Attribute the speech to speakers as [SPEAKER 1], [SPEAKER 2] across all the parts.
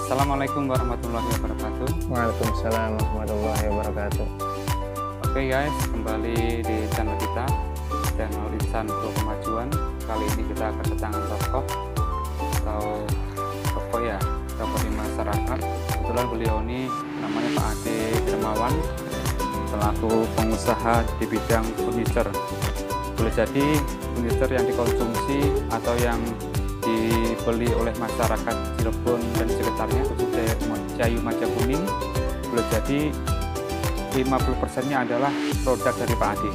[SPEAKER 1] Assalamualaikum warahmatullahi wabarakatuh.
[SPEAKER 2] Waalaikumsalam warahmatullahi wabarakatuh.
[SPEAKER 1] Oke guys, kembali di channel kita, channel Insan Pro Kemajuan. Kali ini kita kedatangan tokoh di masyarakat. Kebetulan beliau ini namanya Pak Ade Dermawan, selaku pengusaha di bidang furniture. Boleh jadi furniture yang dikonsumsi atau yang dibeli oleh masyarakat Cirebon dan sekitarnya, khususnya Jayu Majakuning, boleh jadi 50%-nya adalah produk dari Pak Ade,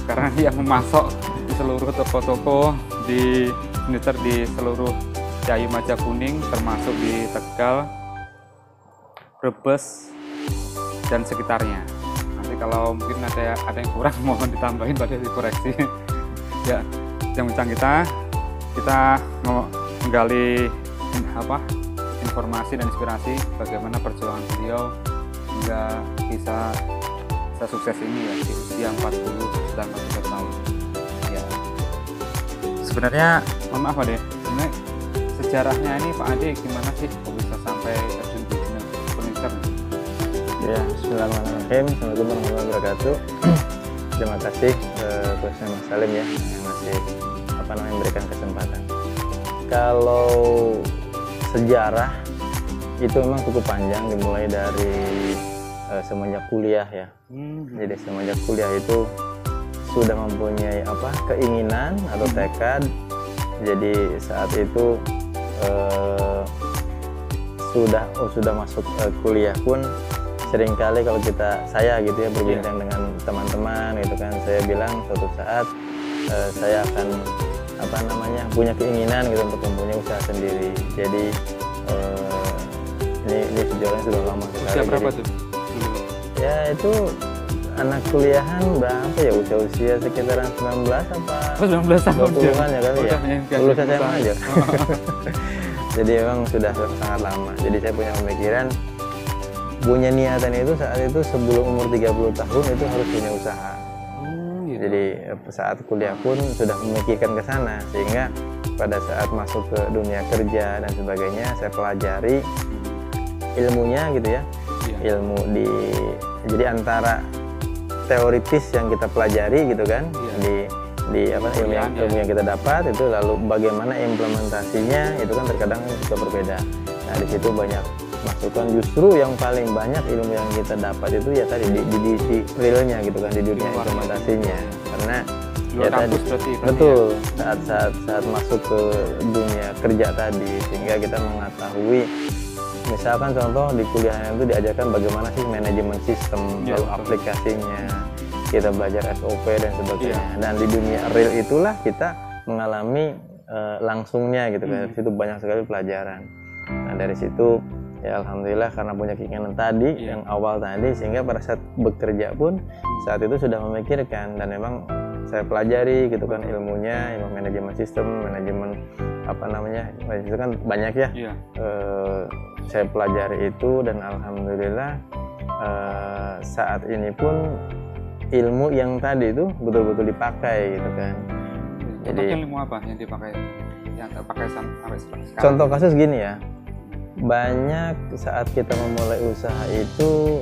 [SPEAKER 1] karena dia memasok di seluruh toko-toko di furniture di seluruh Jayu Majakuning, termasuk di Tegal, Brebes dan sekitarnya. Nanti kalau mungkin ada yang kurang mohon ditambahin, pada dikoreksi. Ya, yang bincang kita menggali informasi dan inspirasi bagaimana perjuangan beliau hingga bisa sukses ini ya di usia 40 dan 43 tahun. Ya. Sebenarnya mohon maaf Ade, sebenarnya sejarahnya ini Pak Ade gimana sih kok bisa sampai terjun di dunia furniture?
[SPEAKER 2] Ya, bismillahirrahmanirrahim. Assalamualaikum warahmatullahi wabarakatuh. Terima kasih khususnya Mas Salim ya yang masih memberikan kesempatan. Kalau sejarah itu memang cukup panjang, dimulai dari semenjak kuliah ya. Jadi semenjak kuliah itu sudah mempunyai keinginan atau tekad. Jadi saat itu sudah masuk kuliah pun seringkali kalau saya gitu ya berbincang dengan teman-teman gitu kan, saya bilang suatu saat saya akan punya keinginan gitu untuk mempunyai usaha sendiri. Jadi ini sejauhnya sudah lama sekali.
[SPEAKER 1] Usia berapa tuh?
[SPEAKER 2] Ya itu anak kuliahan berapa ya, usia sekitaran 19 apa 20-an ya kali ya, lulus SMA aja. Jadi memang sudah sangat lama. Jadi saya punya pemikiran, punya niatan itu saat itu sebelum umur 30 tahun itu harus punya usaha. Jadi saat kuliah pun sudah memikirkan ke sana, sehingga pada saat masuk ke dunia kerja dan sebagainya saya pelajari ilmunya gitu ya. Ilmu jadi antara teoritis yang kita pelajari gitu kan, di ilmu yang kita dapat itu, lalu bagaimana implementasinya itu kan terkadang juga berbeda. Nah di situ banyak masukan, justru yang paling banyak ilmu yang kita dapat itu ya tadi di realnya gitu kan, di dunia implementasinya. Karena ya tadi betul saat masuk ke dunia kerja tadi, sehingga kita mengetahui, misalkan contoh di kuliahnya itu diajarkan bagaimana sih manajemen sistem, lalu aplikasinya, kita belajar SOP dan sebagainya. Dan di dunia real itulah kita mengalami langsungnya gitu kan. Dari situ banyak sekali pelajaran. Nah dari situ ya alhamdulillah karena punya keinginan tadi yang awal tadi, sehingga pada saat bekerja pun saat itu sudah memikirkan, dan memang saya pelajari gitu kan ilmunya, ilmu manajemen sistem, manajemen itu kan banyak ya. Saya pelajari itu, dan alhamdulillah saat ini pun ilmu yang tadi itu betul-betul dipakai gitu kan.
[SPEAKER 1] Jadi ilmu apa yang dipakai, yang terpakai sampai sekarang?
[SPEAKER 2] Contoh kasus gini ya, banyak saat kita memulai usaha itu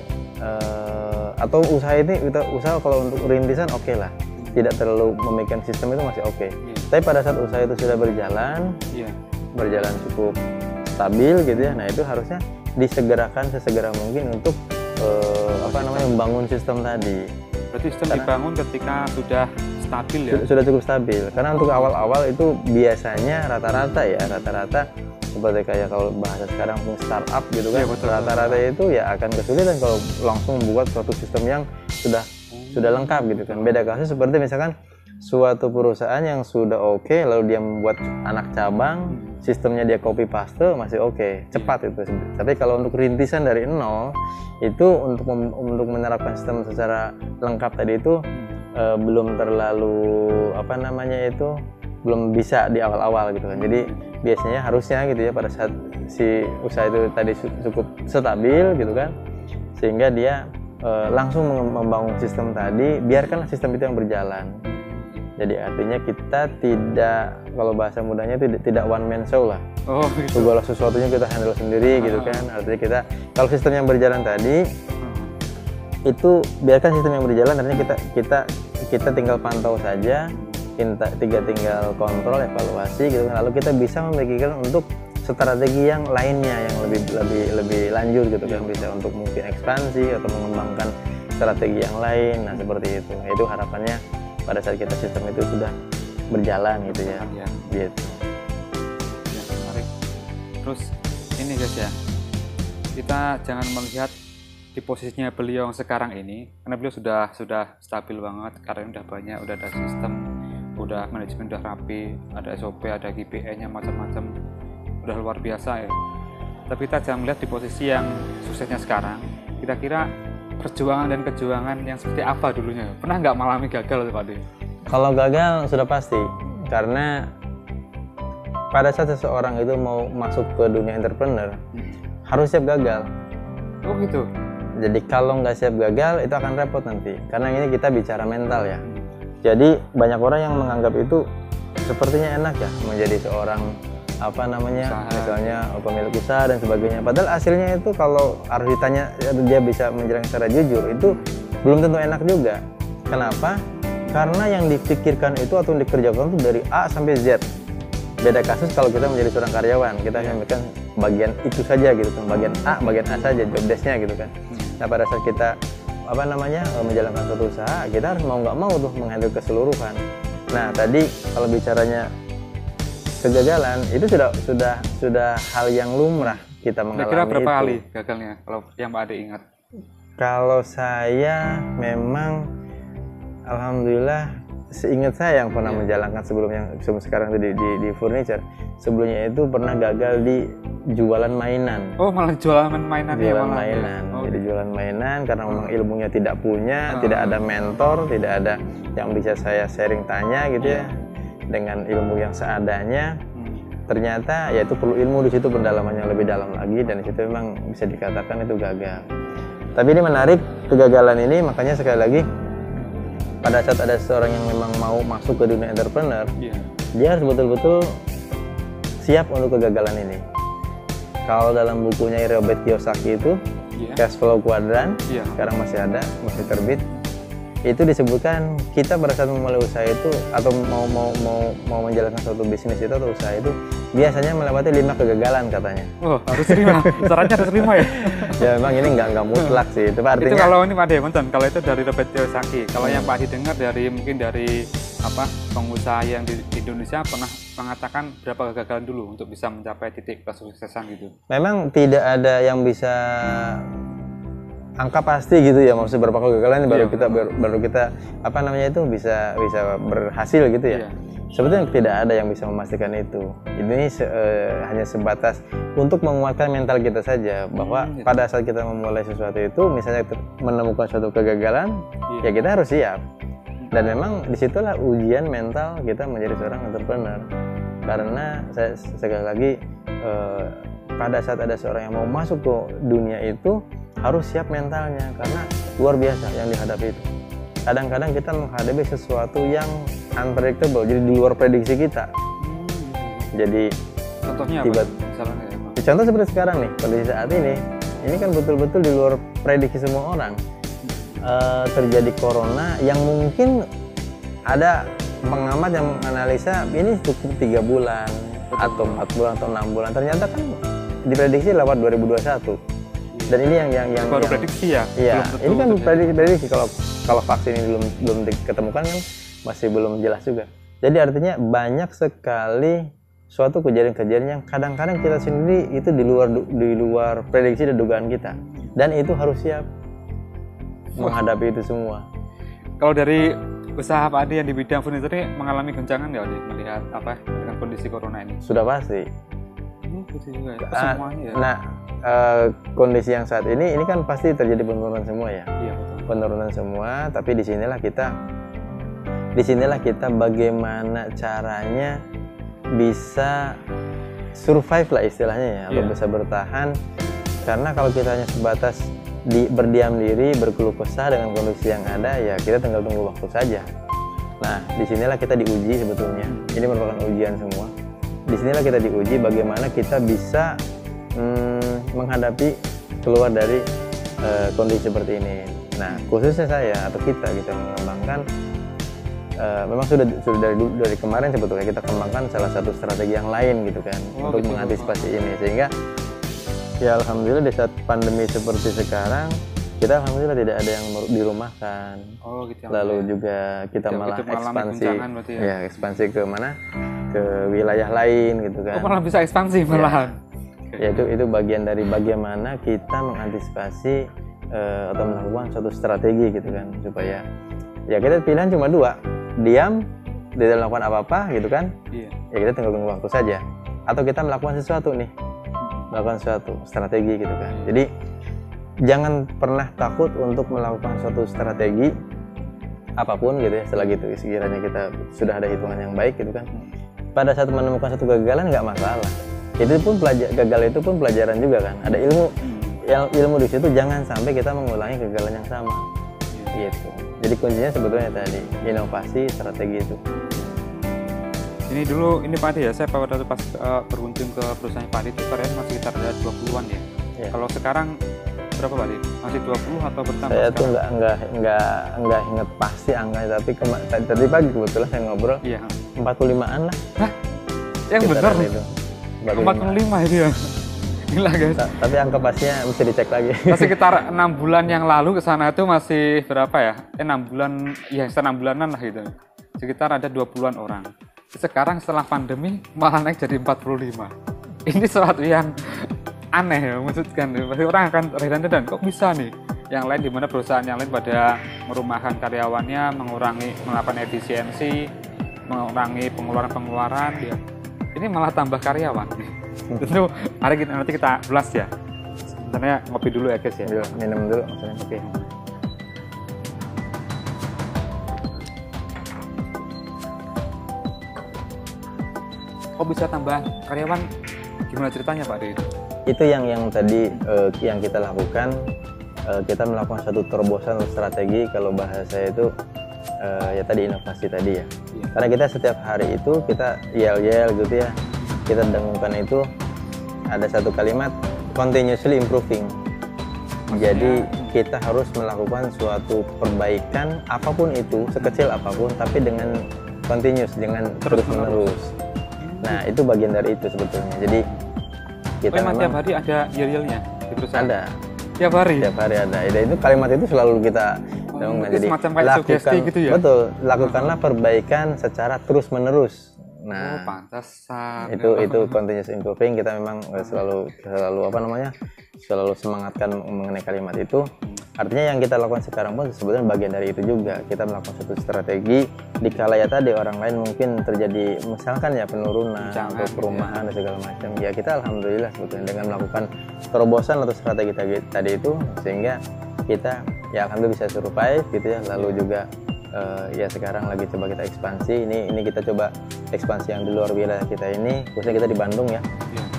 [SPEAKER 2] atau usaha kalau untuk rintisan oke lah, tidak terlalu memikirkan sistem itu masih oke. Tapi pada saat usaha itu sudah berjalan cukup stabil gitu ya, nah itu harusnya disegerakan sesegera mungkin untuk membangun sistem tadi.
[SPEAKER 1] Berarti sistem dibangun ketika sudah stabil ya? Sudah
[SPEAKER 2] cukup stabil, karena untuk awal-awal itu biasanya rata-rata seperti kayak kalau bahasa sekarang startup gitu kan, rata-rata itu ya akan kesulitan kalau langsung membuat suatu sistem yang sudah lengkap gitu kan. Beda kasus seperti misalkan suatu perusahaan yang sudah oke, lalu dia membuat anak cabang, sistemnya dia copy paste masih oke, cepat itu. Tapi kalau untuk rintisan dari nol itu untuk menerapkan sistem secara lengkap tadi itu belum terlalu belum bisa di awal-awal gitu kan. Jadi biasanya harusnya gitu ya pada saat si usaha itu tadi cukup stabil gitu kan, sehingga dia langsung membangun sistem tadi, biarkanlah sistem itu yang berjalan. Jadi artinya kita tidak, kalau bahasa mudahnya itu tidak one man show lah.
[SPEAKER 1] Gitu.
[SPEAKER 2] Segala sesuatunya kita handle sendiri gitu kan. Artinya kita, kalau sistem yang berjalan tadi itu biarkan sistem yang berjalan, artinya kita tinggal pantau saja, kita tinggal kontrol, evaluasi gitu kan. Lalu kita bisa memikirkan untuk strategi yang lainnya yang lebih lanjut gitu kan, bisa untuk mungkin ekspansi atau mengembangkan strategi yang lain. Nah seperti itu. Itu harapannya pada saat kita sistem itu sudah berjalan gitu ya. Gitu.
[SPEAKER 1] Ya, menarik. Terus ini guys ya, kita jangan melihat di posisinya beliau yang sekarang ini, karena beliau sudah stabil banget, karena udah banyak, udah ada sistem, udah manajemen udah rapi, ada SOP, ada KPI-nya macam-macam, udah luar biasa ya. Tapi kita jangan melihat di posisi yang suksesnya sekarang. Kira-kira perjuangan dan kejuangan yang seperti apa dulunya? Pernah nggak mengalami gagal Pak De?
[SPEAKER 2] Kalau gagal sudah pasti, karena pada saat seseorang itu mau masuk ke dunia entrepreneur harus siap gagal.
[SPEAKER 1] Oh gitu.
[SPEAKER 2] Jadi kalau nggak siap gagal itu akan repot nanti, karena ini kita bicara mental ya. Jadi banyak orang yang menganggap itu sepertinya enak ya menjadi seorang misalnya pemilik usaha dan sebagainya. Padahal hasilnya itu kalau harus ditanya dia bisa menjelaskan secara jujur itu belum tentu enak juga. Kenapa? Karena yang dipikirkan itu atau yang dikerjakan itu dari A sampai Z. Beda kasus kalau kita menjadi seorang karyawan, kita sampaikan bagian itu saja gitu kan, bagian A saja job desk-nya gitu kan. Nah pada saat kita menjalankan suatu usaha, kita harus mau nggak mau tuh menghandle keseluruhan. Nah tadi kalau bicaranya kegagalan itu sudah hal yang lumrah kita mengalami.
[SPEAKER 1] Kira berapa
[SPEAKER 2] itu.
[SPEAKER 1] kali gagalnya kalau yang Pak Ade ingat?
[SPEAKER 2] Kalau saya memang alhamdulillah seingat saya yang pernah menjalankan sebelum sekarang itu di furniture, sebelumnya itu pernah gagal di jualan mainan.
[SPEAKER 1] Oh malah jualan mainan ya?
[SPEAKER 2] Jualan mainan. Jadi jualan mainan karena memang ilmunya tidak punya, tidak ada mentor, tidak ada yang bisa saya sharing tanya gitu ya. Dengan ilmu yang seadanya, ternyata ya itu perlu ilmu di situ, pendalaman yang lebih dalam lagi, dan di situ memang bisa dikatakan itu gagal. Tapi ini menarik kegagalan ini, makanya sekali lagi pada saat ada seorang yang memang mau masuk ke dunia entrepreneur, dia harus betul-betul siap untuk kegagalan ini. Kalau dalam bukunya Robert Kiyosaki itu Cash Flow Quadrant, sekarang masih ada, masih terbit. Itu disebutkan kita pada saat memulai usaha itu atau mau menjalankan suatu bisnis itu atau usaha itu biasanya melewati 5 kegagalan katanya.
[SPEAKER 1] Oh harus terima, syaratnya harus terima ya?
[SPEAKER 2] Ya memang ini nggak mutlak sih, itu artinya.
[SPEAKER 1] Itu kalau ini Pak Ade, kalau itu dari Robert Kiyosaki. Kalau yang Pak Ade dengar mungkin dari pengusaha yang di Indonesia pernah mengatakan berapa kegagalan dulu untuk bisa mencapai titik kesuksesan gitu? Memang
[SPEAKER 2] tidak ada yang bisa angka pasti gitu ya, maksudnya berapa kegagalan baru kita itu bisa berhasil gitu ya. Sebetulnya tidak ada yang bisa memastikan itu. Ini hanya sebatas untuk menguatkan mental kita saja bahwa pada saat kita memulai sesuatu itu, misalnya menemukan suatu kegagalan, ya kita harus siap. Dan memang disitulah ujian mental kita menjadi seorang entrepreneur. Karena sekali lagi pada saat ada seorang yang mau masuk ke dunia itu harus siap mentalnya, karena luar biasa yang dihadapi itu. Kadang-kadang kita menghadapi sesuatu yang unpredictable, jadi di luar prediksi kita. Jadi
[SPEAKER 1] contohnya
[SPEAKER 2] apa? Contoh seperti sekarang nih, kondisi saat ini kan betul-betul di luar prediksi semua orang. Terjadi corona yang mungkin ada pengamat yang menganalisa ini cukup 3 bulan atau 4 bulan atau 6 bulan. Ternyata kan diprediksi lewat 2021. Dan ini yang
[SPEAKER 1] baru prediksi ya?
[SPEAKER 2] Iya, ini kan prediksi kalau vaksin ini belum diketemukan kan masih belum jelas juga. Jadi artinya banyak sekali suatu kejadian-kejadian yang kadang-kadang kita sendiri itu di luar prediksi dan dugaan kita. Dan itu harus siap menghadapi itu semua.
[SPEAKER 1] Kalau dari usaha Pak Ade yang di bidang furniture ini mengalami goncangan nggak Ade melihat dengan kondisi corona ini?
[SPEAKER 2] Sudah pasti.
[SPEAKER 1] Gitu juga ya. Semuanya ya.
[SPEAKER 2] Nah, kondisi yang saat ini kan pasti terjadi penurunan semua ya.
[SPEAKER 1] Iya betul.
[SPEAKER 2] Penurunan semua, tapi disinilah kita bagaimana caranya bisa survive lah istilahnya ya, atau bisa bertahan. Karena kalau kita hanya sebatas berdiam diri, berkeluh kesah dengan kondisi yang ada, ya kita tinggal tunggu waktu saja. Nah, disinilah kita diuji sebetulnya. Ini merupakan ujian semua. Disinilah kita diuji bagaimana kita bisa menghadapi keluar dari kondisi seperti ini. Nah, khususnya saya atau kita bisa mengembangkan. Memang sudah dari kemarin sebetulnya kita kembangkan salah satu strategi yang lain gitu kan, untuk gitu, mengantisipasi ini, sehingga ya alhamdulillah di saat pandemi seperti sekarang kita alhamdulillah tidak ada yang dirumahkan. Gitu. Lalu juga kita malah ekspansi ya ekspansi ke mana, ke wilayah lain gitu kan.
[SPEAKER 1] Malah bisa ekspansi malahan.
[SPEAKER 2] Ya itu bagian dari bagaimana kita mengantisipasi atau melakukan suatu strategi gitu kan, supaya ya kita pilihan cuma dua, diam, tidak melakukan apa-apa gitu kan. Ya kita tinggal tunggu waktu saja, atau kita melakukan sesuatu nih, melakukan suatu strategi gitu kan. Jadi jangan pernah takut untuk melakukan suatu strategi apapun gitu ya, selagi itu sekiranya kita sudah ada hitungan yang baik gitu kan. Pada saat menemukan satu kegagalan nggak masalah, itu pun gagal itu pun pelajaran juga kan, ada ilmu di situ. Jangan sampai kita mengulangi kegagalan yang sama gitu. Jadi kuncinya sebetulnya tadi inovasi strategi itu.
[SPEAKER 1] Ini dulu ini Pak Ade ya, saya pada pas berkunjung ke perusahaan Pak Ade itu varian masih sekitar ada 20-an ya. Kalau sekarang berapa Pak Ade? Masih 20 atau bertambah?
[SPEAKER 2] Saya tuh nggak inget pasti angkanya, tapi tadi pagi kebetulan saya ngobrol 45-an lah.
[SPEAKER 1] Hah? Yang benar itu 45 itu ya. Gila guys.
[SPEAKER 2] Tapi angka pastinya mesti dicek lagi.
[SPEAKER 1] Sekitar 6 bulan yang lalu ke sana itu masih berapa ya? 6 bulan, ya sekitar 6 bulanan lah gitu. Sekitar ada 20-an orang. Sekarang setelah pandemi malah naik jadi 45. Ini sesuatu yang aneh ya, maksudkan pasti orang akan terheran-heran kok bisa nih. Yang lain di mana perusahaan yang lain pada merumahkan karyawannya, melakukan efisiensi, mengurangi pengeluaran ya. Ini malah tambah karyawan. Tentu nanti kita ulas ya. Sebenarnya ngopi dulu ya guys ya.
[SPEAKER 2] Minum dulu.
[SPEAKER 1] Oke. Kok bisa tambah karyawan? Gimana ceritanya Pak Ade?
[SPEAKER 2] Itu yang tadi yang kita lakukan. Kita melakukan satu terobosan strategi, kalau bahasa itu ya tadi inovasi tadi ya. Karena kita setiap hari itu kita yel-yel gitu ya, kita dengungkan itu ada satu kalimat continuously improving. Jadi kita harus melakukan suatu perbaikan apapun itu, sekecil apapun, tapi dengan continuous, dengan terus-menerus. Nah itu bagian dari itu sebetulnya. Jadi kita
[SPEAKER 1] memang tiap hari ada yel-yelnya di perusahaan?
[SPEAKER 2] Ada.
[SPEAKER 1] Tiap hari
[SPEAKER 2] ada. Itu kalimat itu selalu kita
[SPEAKER 1] jadi semacam kayak sugesti gitu ya.
[SPEAKER 2] Betul, lakukanlah perbaikan secara terus-menerus. Nah,
[SPEAKER 1] pantesan.
[SPEAKER 2] Itu continuous improving. Kita memang selalu selalu semangatkan mengenai kalimat itu. Artinya yang kita lakukan sekarang pun sebenarnya bagian dari itu juga. Kita melakukan satu strategi dikala ya tadi orang lain mungkin terjadi misalkan ya penurunan atau perumahan dan segala macam. Ya kita alhamdulillah sebetulnya dengan melakukan terobosan atau strategi tadi itu, sehingga kita ya alhamdulillah bisa survive gitu ya. Lalu juga ya sekarang lagi coba kita ekspansi. Ini kita coba ekspansi yang di luar wilayah kita ini, khususnya kita di Bandung ya.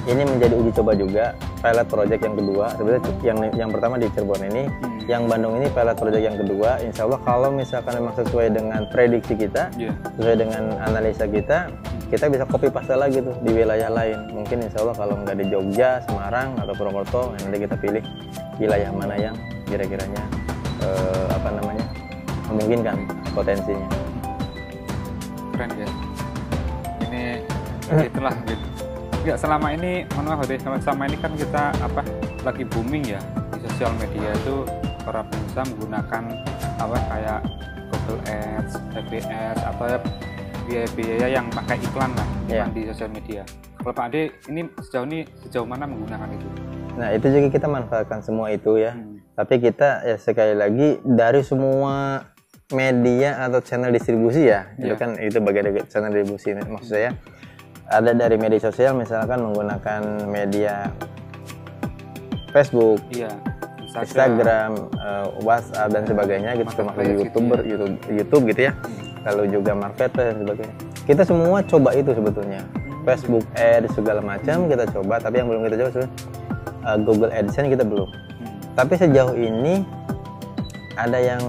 [SPEAKER 2] Ini menjadi uji coba juga, pilot project yang kedua. Sebenarnya yang pertama di Cirebon ini, yang Bandung ini pilot project yang kedua. Insya Allah kalau misalkan memang sesuai dengan prediksi kita, sesuai dengan analisa kita bisa copy paste lagi tuh di wilayah lain. Mungkin insya Allah kalau nggak di Jogja, Semarang atau Purwokerto, nanti kita pilih wilayah mana yang kira-kiranya memungkinkan potensinya.
[SPEAKER 1] Keren ya. Ini itulah gitu. Ya selama ini, mohon maaf selama ini kan kita lagi booming ya di sosial media itu, para pengusaha menggunakan kayak Google Ads, FBS atau ya biaya-biaya yang pakai iklan lah di sosial media. Kalau Pak Ade ini sejauh mana menggunakan itu?
[SPEAKER 2] Nah itu juga kita manfaatkan semua itu ya. Tapi kita ya sekali lagi dari semua media atau channel distribusi ya, itu kan itu bagian dari channel distribusi. Maksud saya ada dari media sosial, misalkan menggunakan media Facebook, Instagram, WhatsApp dan sebagainya gitu, termasuk YouTube gitu ya. Lalu juga marketplace dan sebagainya. Kita semua coba itu sebetulnya. Facebook Ads segala macam kita coba, tapi yang belum kita coba Google AdSense kita belum. Tapi sejauh ini ada yang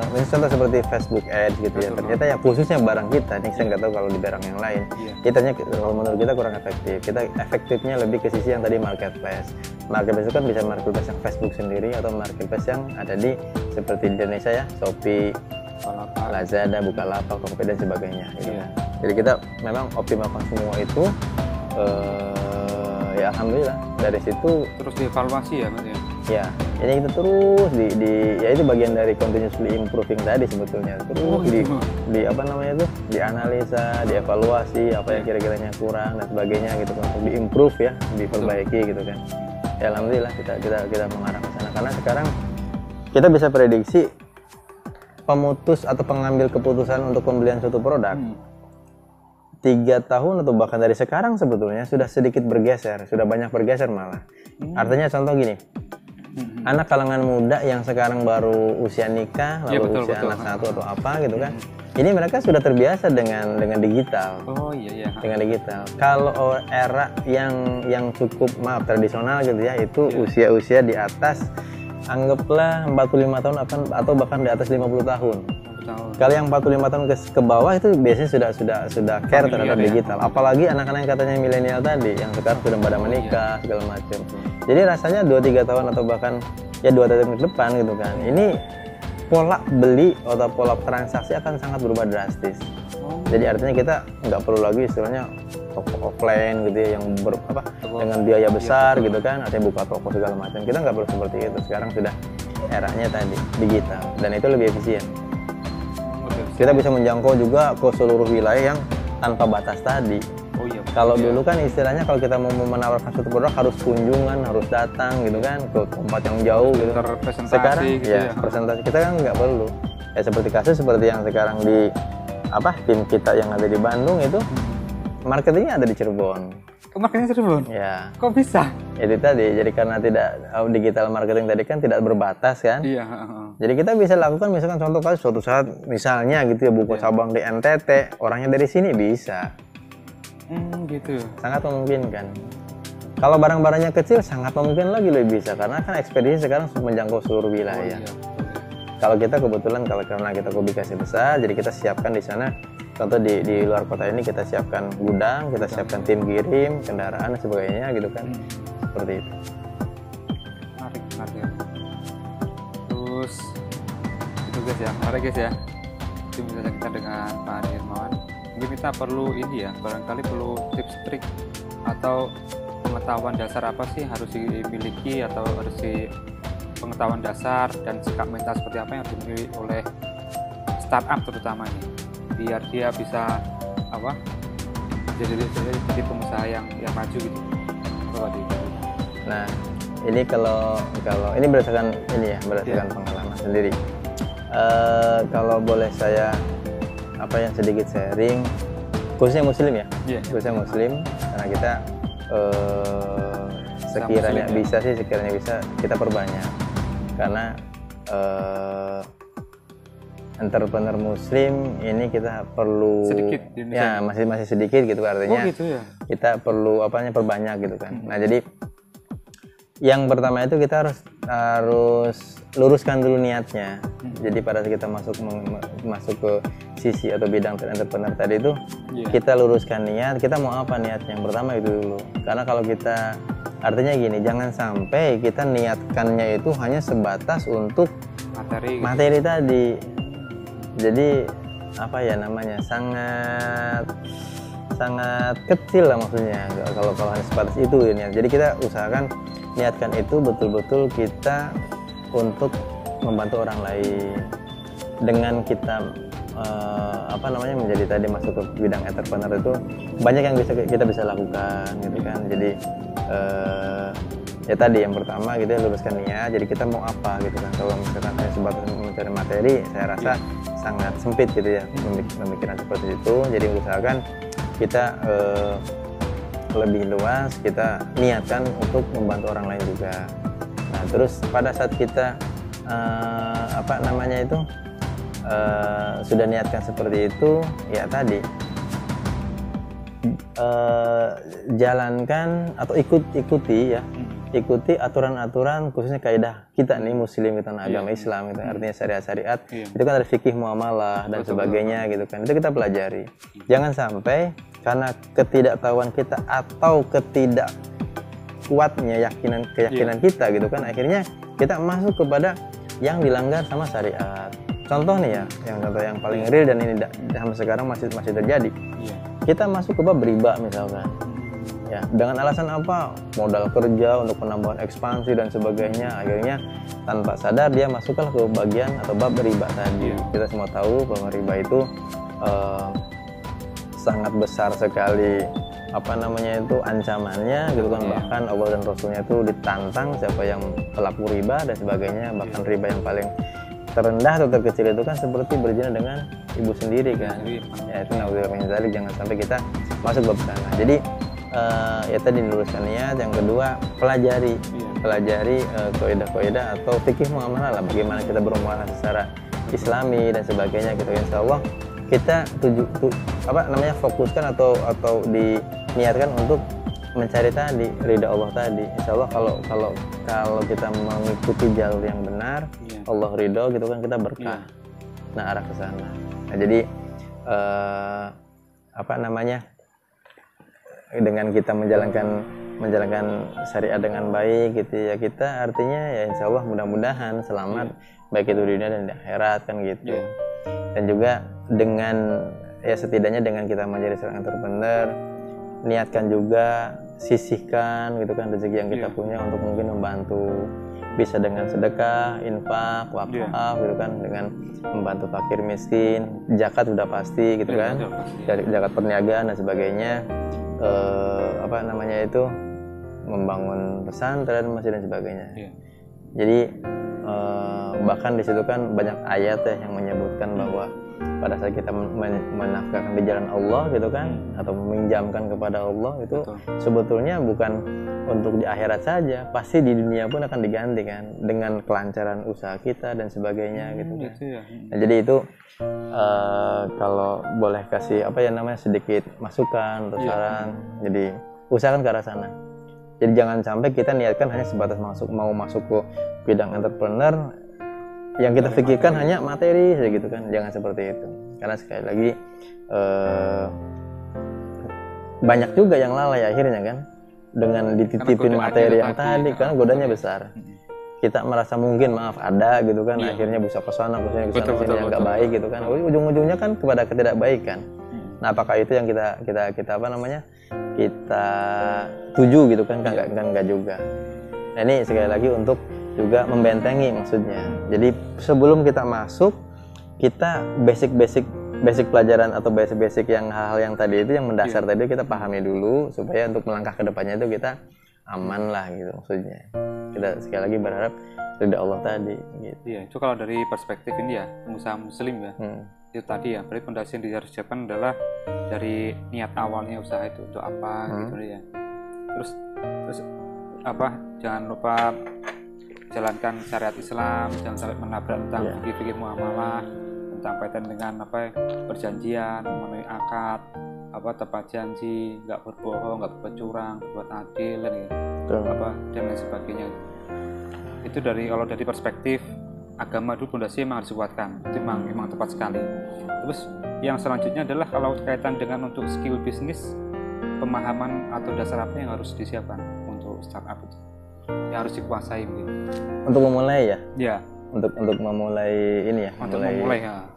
[SPEAKER 2] misalnya seperti Facebook Ads gitu ya, ternyata ya khususnya barang kita nih, saya nggak tahu kalau di barang yang lain, kitanya kalau menurut kita kurang efektif. Kita efektifnya lebih ke sisi yang tadi marketplace. Marketplace itu kan bisa marketplace yang Facebook sendiri atau marketplace yang ada di seperti di Indonesia ya, Shopee, Lazada, Bukalapak, Tokopedia dan sebagainya. Gitu. Jadi kita memang optimalkan semua itu. Ya alhamdulillah dari situ
[SPEAKER 1] terus dievaluasi ya Mas ya.
[SPEAKER 2] Ya, ini kita terus ya itu bagian dari continuously improving tadi sebetulnya. Terus di apa namanya itu, dianalisa, dievaluasi apa yang kira-kiranya kurang dan sebagainya gitu kan, untuk diimprove ya, diperbaiki gitu kan. Ya alhamdulillah kita mengarah ke sana karena sekarang kita bisa prediksi pemutus atau pengambil keputusan untuk pembelian suatu produk. 3 tahun atau bahkan dari sekarang sebetulnya sudah sedikit bergeser, sudah banyak bergeser malah. Artinya contoh gini, anak kalangan muda yang sekarang baru usia nikah, lalu usia anak satu atau apa gitu kan, ini mereka sudah terbiasa dengan digital. Dengan digital. Kalau era yang cukup tradisional gitu ya, itu usia di atas anggaplah 45 tahun atau bahkan di atas 50 tahun. Kalau yang 45 tahun ke bawah itu biasanya sudah care terhadap digital. Apalagi anak-anak yang katanya milenial tadi yang sekarang sudah pada menikah segala macam. Jadi rasanya 2-3 tahun atau bahkan ya 2 tahun ke depan gitu kan. Ini pola beli atau pola transaksi akan sangat berubah drastis. Jadi artinya kita nggak perlu lagi istilahnya toko offline gitu ya yang dengan biaya besar gitu kan, artinya buka toko segala macam. Kita nggak perlu seperti itu. Sekarang sudah eranya tadi digital dan itu lebih efisien. Kita bisa menjangkau juga ke seluruh wilayah yang tanpa batas tadi. Kalau dulu kan istilahnya kalau kita mau menawarkan suatu produk harus kunjungan, harus datang gitu kan ke tempat yang jauh gitu. Sekarang gitu ya presentasi kita kan nggak perlu. Ya seperti kasus seperti yang sekarang di tim kita yang ada di Bandung itu marketingnya ada di Cirebon.
[SPEAKER 1] Marketingnya Cirebon?
[SPEAKER 2] Ya.
[SPEAKER 1] Kok bisa?
[SPEAKER 2] Itu tadi, jadi karena tidak digital marketing tadi kan tidak berbatas kan. Iya. Jadi kita bisa lakukan misalkan contoh kasus suatu saat misalnya gitu ya buka cabang di NTT, orangnya dari sini bisa.
[SPEAKER 1] Gitu.
[SPEAKER 2] Sangat memungkinkan. Kalau barang-barangnya kecil sangat memungkinkan lagi lebih bisa karena kan ekspedisi sekarang menjangkau seluruh wilayah. Kalau kita kebetulan karena kita publikasi besar, jadi kita siapkan di sana. Contoh di luar kota ini kita siapkan gudang, kita siapkan tim kirim, kendaraan dan sebagainya gitu kan. Seperti itu.
[SPEAKER 1] Menarik. Terus itu guys ya, menarik guys ya. Itu misalnya kita dengan Pak Hermawan, mungkin kita perlu ini ya, barangkali perlu tips trik atau pengetahuan dasar apa sih harus dimiliki atau harus pengetahuan dasar dan sikap mental seperti apa yang dimiliki oleh startup terutama ini, biar dia bisa jadi pengusaha yang maju gitu.
[SPEAKER 2] Nah ini kalau ini berdasarkan pengalaman sendiri. Kalau boleh saya sedikit sharing, khususnya muslim ya, khususnya muslim karena kita sekiranya bisa kita perbanyak karena entrepreneur muslim ini kita perlu
[SPEAKER 1] sedikit
[SPEAKER 2] ya masih sedikit gitu artinya kita perlu perbanyak gitu kan. Nah jadi yang pertama itu kita harus luruskan dulu niatnya. Jadi pada saat kita masuk ke sisi atau bidang entrepreneur tadi itu kita luruskan niat, kita mau apa niatnya. Yang pertama itu dulu. Karena kalau kita artinya gini, jangan sampai kita niatkannya itu hanya sebatas untuk materi tadi. Jadi sangat kecil lah maksudnya kalau hanya sebatas itu ya. Jadi kita usahakan niatkan itu betul-betul kita untuk membantu orang lain dengan kita menjadi tadi masuk ke bidang entrepreneur itu banyak yang kita bisa lakukan gitu kan. Jadi ya tadi yang pertama gitu ya, luruskan niat. Jadi kita mau apa gitu kan. Kalau misalkan hanya sebatas mencari materi, saya rasa sangat sempit gitu ya pemikiran seperti itu. Jadi usahakan kita lebih luas, kita niatkan untuk membantu orang lain juga. Nah terus pada saat kita sudah niatkan seperti itu ya tadi jalankan atau ikuti ya ikuti aturan-aturan khususnya kaidah kita nih muslim kita agama Islam gitu. Artinya syariat-syariat itu kan ada fikih muamalah dan sebagainya gitu kan. Itu kita pelajari. Jangan sampai karena ketidaktahuan kita atau ketidakkuatnya keyakinan kita gitu kan, akhirnya kita masuk kepada yang dilanggar sama syariat. Contoh nih ya, contoh yang paling real dan ini sampai sekarang masih terjadi. Kita masuk ke bab riba misalkan. Ya, dengan alasan apa? Modal kerja untuk penambahan ekspansi dan sebagainya, akhirnya tanpa sadar dia masuklah ke bagian atau bab riba tadi. Kita semua tahu bahwa riba itu sangat besar sekali ancamannya gitu kan. Bahkan Allah dan Rasulnya itu ditantang siapa yang pelaku riba dan sebagainya. Bahkan riba yang paling terendah atau terkecil itu kan seperti berzina dengan ibu sendiri kan. Ya itu jangan sampai kita masuk bab sana. Jadi ya tadi luruskan niat. Yang kedua pelajari kaidah-kaidah atau fikih muamalah lah, bagaimana kita bermuamalah secara islami dan sebagainya gitu. Insya Allah kita fokuskan atau diniatkan untuk mencari tadi ridha Allah tadi. Insya Allah kalau kita mengikuti jalur yang benar, Allah ridho gitu kan, kita berkah. Nah arah ke sana. Nah, jadi dengan kita menjalankan syariat dengan baik gitu ya, kita artinya ya insya Allah mudah-mudahan selamat baik itu di dunia dan di akhirat kan gitu. Dan juga dengan ya setidaknya dengan kita menjadi seorang entrepreneur, niatkan juga, sisihkan gitu kan rezeki yang kita punya untuk mungkin membantu, bisa dengan sedekah, infak, wakaf gitu kan, dengan membantu fakir miskin, zakat sudah pasti gitu kan, zakat perniagaan dan sebagainya. Membangun pesantren, masjid dan sebagainya. Jadi bahkan di situ kan banyak ayat ya yang menyebutkan bahwa pada saat kita menafkahkan di jalan Allah gitu kan, atau meminjamkan kepada Allah itu sebetulnya bukan untuk di akhirat saja, pasti di dunia pun akan diganti kan dengan kelancaran usaha kita dan sebagainya gitu kan. Nah, jadi itu kalau boleh kasih sedikit masukan atau saran, jadi usahakan ke arah sana. Jadi jangan sampai kita niatkan hanya sebatas mau masuk ke bidang entrepreneur, yang kita pikirkan hanya materi saja gitu kan. Jangan seperti itu, karena sekali lagi banyak juga yang lalai akhirnya kan dengan dititipin materi yang tadi kan, godanya besar. Kita merasa mungkin ada gitu kan, akhirnya bisa ke sana sini yang nggak baik gitu kan. Ujung-ujungnya kan kepada ketidakbaikan. Nah apakah itu yang kita tuju gitu kan? Enggak juga. Nah ini sekali lagi untuk juga membentengi maksudnya. Jadi sebelum kita masuk, kita basic pelajaran atau basic yang hal-hal yang tadi itu yang mendasar tadi kita pahami dulu, supaya untuk melangkah ke depannya itu kita aman lah gitu maksudnya. Kita sekali lagi berharap ridha Allah tadi gitu.
[SPEAKER 1] Iya, itu kalau dari perspektif ini ya, pengusaha muslim ya. Itu tadi ya, berarti fondasi yang harus disiapkan adalah dari niat awalnya usaha itu untuk apa gitu ya. Terus jangan lupa jalankan syariat Islam, jangan sampai menabrak tentang fikih muamalah, tentang kaitan dengan perjanjian, memenuhi akad, tepat janji, nggak berbohong, nggak berbuat curang, berbuat adil dan lain sebagainya. Itu kalau dari perspektif agama itu fondasi memang harus dikuatkan, itu memang tepat sekali. Terus yang selanjutnya adalah kalau kaitan dengan untuk skill bisnis, pemahaman atau dasar apa yang harus disiapkan untuk startup itu, yang harus dikuasai mungkin.
[SPEAKER 2] Untuk memulai ya?
[SPEAKER 1] Ya.
[SPEAKER 2] Untuk memulai ini ya.
[SPEAKER 1] Untuk memulai ya.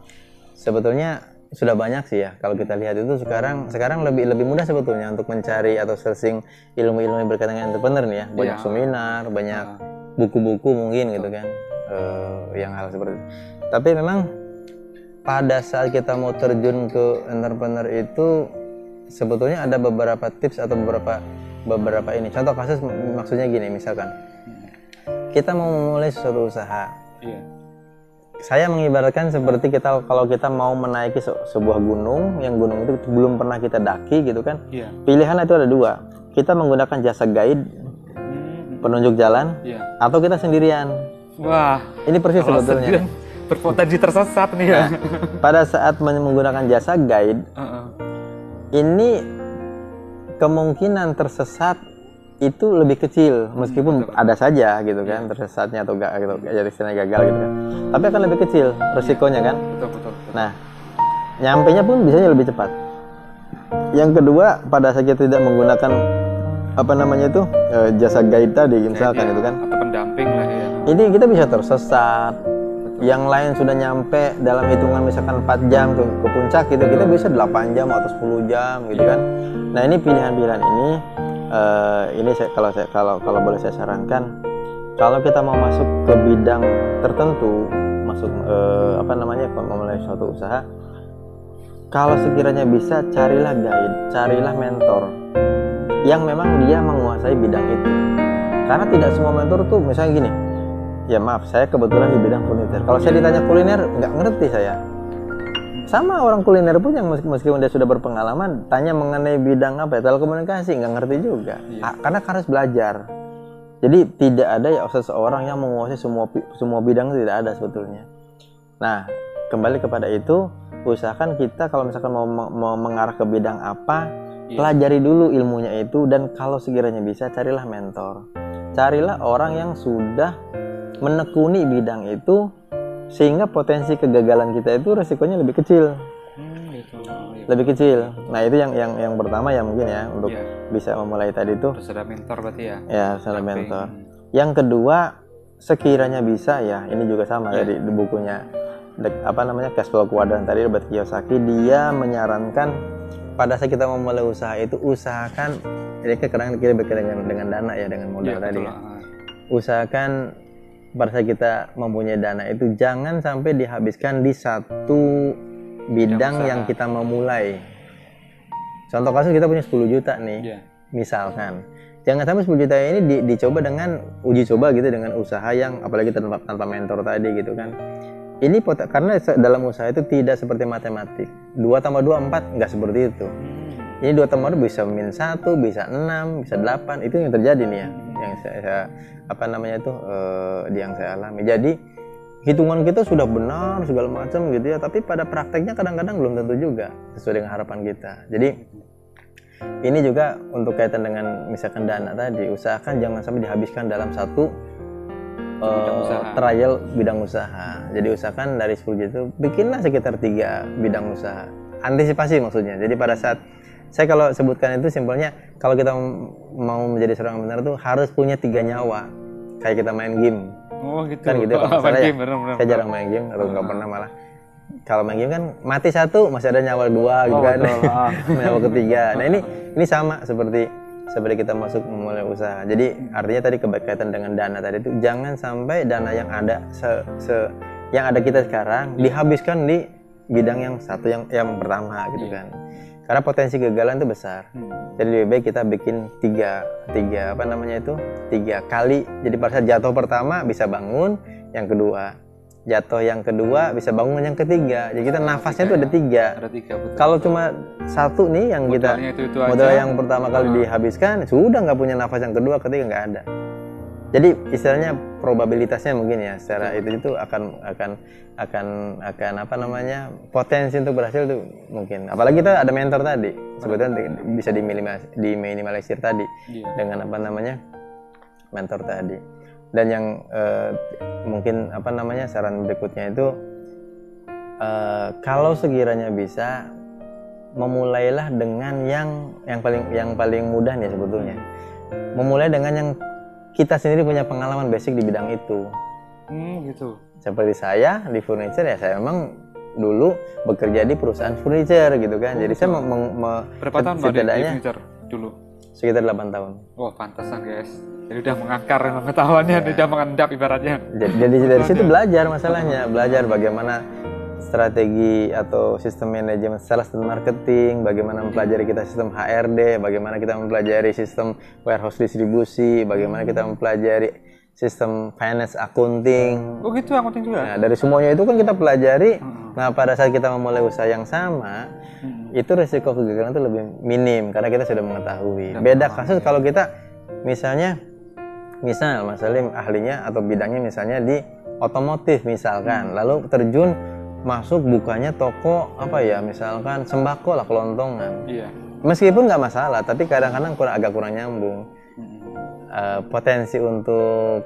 [SPEAKER 2] Sebetulnya sudah banyak sih ya. Kalau kita lihat itu sekarang lebih mudah sebetulnya untuk mencari atau searching ilmu-ilmu yang berkaitan dengan entrepreneur nih ya. Banyak seminar, banyak buku-buku mungkin gitu kan. Yang hal seperti itu. Tapi memang pada saat kita mau terjun ke entrepreneur itu sebetulnya ada beberapa tips atau beberapa ini. Contoh kasus maksudnya gini, misalkan kita mau memulai suatu usaha. Saya mengibaratkan seperti kalau kita mau menaiki sebuah gunung, yang gunung itu belum pernah kita daki gitu kan. Pilihan itu ada dua. Kita menggunakan jasa guide, penunjuk jalan, atau kita sendirian.
[SPEAKER 1] Wah,
[SPEAKER 2] ini persis sebetulnya.
[SPEAKER 1] Berpotensi tersesat nih ya.
[SPEAKER 2] Nah, pada saat menggunakan jasa guide, ini kemungkinan tersesat itu lebih kecil, meskipun ada saja gitu kan tersesatnya atau enggak gitu, jadi istilahnya gagal gitu kan. Tapi akan lebih kecil resikonya kan.
[SPEAKER 1] Betul.
[SPEAKER 2] Nah, nyampenya pun biasanya lebih cepat. Yang kedua, pada saat kita tidak menggunakan apa namanya itu jasa guide tadi misalkan gitu kan,
[SPEAKER 1] atau pendamping lah ya.
[SPEAKER 2] ini kita bisa tersesat. Yang lain sudah nyampe dalam hitungan misalkan 4 jam ke puncak gitu, kita bisa 8 jam atau 10 jam gitu kan. Nah, ini pilihan-pilihan ini kalau boleh saya sarankan, kalau kita mau masuk ke bidang tertentu, masuk memulai suatu usaha, kalau sekiranya bisa, carilah guide, carilah mentor yang memang dia menguasai bidang itu. Karena tidak semua mentor tuh, misalnya gini, ya maaf, saya kebetulan di bidang furniture. Kalau saya ditanya kuliner, nggak ngerti saya. Sama orang kuliner pun yang meskipun dia sudah berpengalaman, tanya mengenai bidang apa ya, telekomunikasi, nggak ngerti juga. Karena harus belajar. Jadi tidak ada ya seseorang yang menguasai semua bidang, tidak ada sebetulnya. Nah, kembali kepada itu, usahakan kita kalau misalkan mau mengarah ke bidang apa, pelajari dulu ilmunya itu, dan kalau sekiranya bisa, carilah mentor. Carilah orang yang sudah menekuni bidang itu, sehingga potensi kegagalan kita itu resikonya lebih kecil. Lebih kecil. Nah, itu yang pertama ya mungkin ya, untuk bisa memulai tadi itu.
[SPEAKER 1] Harus ada mentor berarti ya.
[SPEAKER 2] Ya, harus ada mentor. Yang kedua, sekiranya bisa ya, ini juga sama dari bukunya Cash Flow Quadrant tadi, Robert Kiyosaki, dia menyarankan pada saat kita memulai usaha itu, usahakan, jadi kadang kita berkaitan dengan dana ya, dengan modal tadi ya. Usahakan pada saat kita mempunyai dana itu jangan sampai dihabiskan di satu bidang yang kita memulai. Contoh kasus, kita punya 10 juta nih, misalkan. Jangan sampai 10 juta ini dicoba dengan uji coba gitu, dengan usaha yang apalagi tanpa mentor tadi gitu kan. Ini karena dalam usaha itu tidak seperti matematik. 2 tambah 2 4, nggak seperti itu. Ini 2 tambah 2 bisa -1, bisa 6, bisa 8. Itu yang terjadi nih ya, yang saya yang saya alami. Jadi hitungan kita sudah benar segala macam gitu ya, tapi pada prakteknya kadang-kadang belum tentu juga sesuai dengan harapan kita. Jadi ini juga untuk kaitan dengan misalkan dana tadi, usahakan jangan sampai dihabiskan dalam satu trial bidang usaha. Jadi usahakan dari 10 juta itu bikinlah sekitar 3 bidang usaha. Antisipasi maksudnya. Jadi pada saat saya kalau sebutkan itu simpelnya, kalau kita mau menjadi seorang entrepreneur tuh harus punya 3 nyawa. Kayak kita main game.
[SPEAKER 1] Oh gitu.
[SPEAKER 2] Kan gitu kalau saya saya jarang main game atau nggak pernah malah. Kalau main game kan mati 1 masih ada nyawa 2 gitu kan. Nyawa ketiga. Nah, ini sama seperti kita masuk memulai usaha. Jadi artinya tadi berkaitan dengan dana tadi itu, jangan sampai dana yang ada yang ada kita sekarang dihabiskan di bidang yang satu yang pertama gitu kan. Karena potensi kegagalan itu besar. Jadi lebih baik kita bikin 3 kali. Jadi pada saat jatuh pertama bisa bangun, yang kedua jatuh yang kedua bisa bangun yang ketiga. Jadi kita nafasnya itu ada 3.
[SPEAKER 1] Ada 3 betul.
[SPEAKER 2] Kalau cuma 1 nih yang kita modal yang pertama kali dihabiskan, sudah nggak punya nafas yang kedua, ketiga nggak ada. Jadi istilahnya probabilitasnya mungkin ya secara itu akan potensi untuk berhasil itu mungkin. Apalagi kita ada mentor tadi, sebetulnya bisa diminimalisir tadi dengan mentor tadi. Dan yang mungkin saran berikutnya itu, kalau sekiranya bisa, memulailah dengan yang paling mudah nih sebetulnya. Memulai dengan yang kita sendiri punya pengalaman basic di bidang itu.
[SPEAKER 1] Gitu.
[SPEAKER 2] Seperti saya di furniture ya, saya memang dulu bekerja di perusahaan furniture gitu kan. Jadi saya
[SPEAKER 1] berapa tahun Pak di furniture dulu?
[SPEAKER 2] Sekitar 8 tahun.
[SPEAKER 1] Wah, pantesan guys. Jadi udah mengakar pengetahuannya, udah mengendap ibaratnya.
[SPEAKER 2] Jadi dari situ belajar masalahnya, belajar bagaimana strategi atau sistem manajemen sales dan marketing, bagaimana mempelajari kita sistem HRD, bagaimana kita mempelajari sistem warehouse distribusi, bagaimana kita mempelajari sistem finance accounting.
[SPEAKER 1] Oh gitu, accounting juga?
[SPEAKER 2] Nah, dari semuanya itu kan kita pelajari. Nah, pada saat kita memulai usaha yang sama, itu resiko kegagalan itu lebih minim karena kita sudah mengetahui. Beda kasus kalau kita misal Mas Salim ahlinya atau bidangnya misalnya di otomotif misalkan, lalu terjun masuk bukanya toko misalkan sembako lah, kelontongan. Meskipun nggak masalah, tapi kadang-kadang agak kurang nyambung. potensi untuk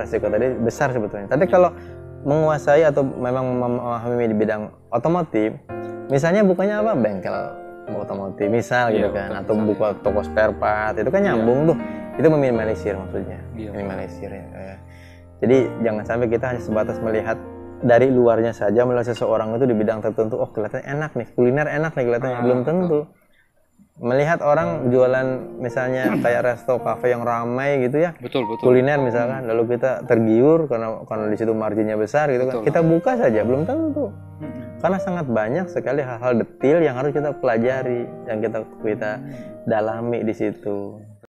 [SPEAKER 2] resiko tadi besar sebetulnya. Tapi kalau menguasai atau memang memahami di bidang otomotif, misalnya bukanya apa, bengkel otomotif misal gitu kan, atau buka toko spare part, itu kan nyambung tuh, itu meminimalisir maksudnya, minimalisir ya. Jadi jangan sampai kita hanya sebatas melihat dari luarnya saja, melihat seseorang itu di bidang tertentu, oh kelihatannya enak nih, kuliner enak nih kelihatannya, belum tentu. Melihat orang jualan misalnya kayak resto kafe yang ramai gitu ya,
[SPEAKER 1] betul.
[SPEAKER 2] kuliner misalkan, lalu kita tergiur karena di situ marginnya besar gitu kan, kita buka saja, belum tentu. Karena sangat banyak sekali hal-hal detil yang harus kita pelajari, yang kita dalami di situ.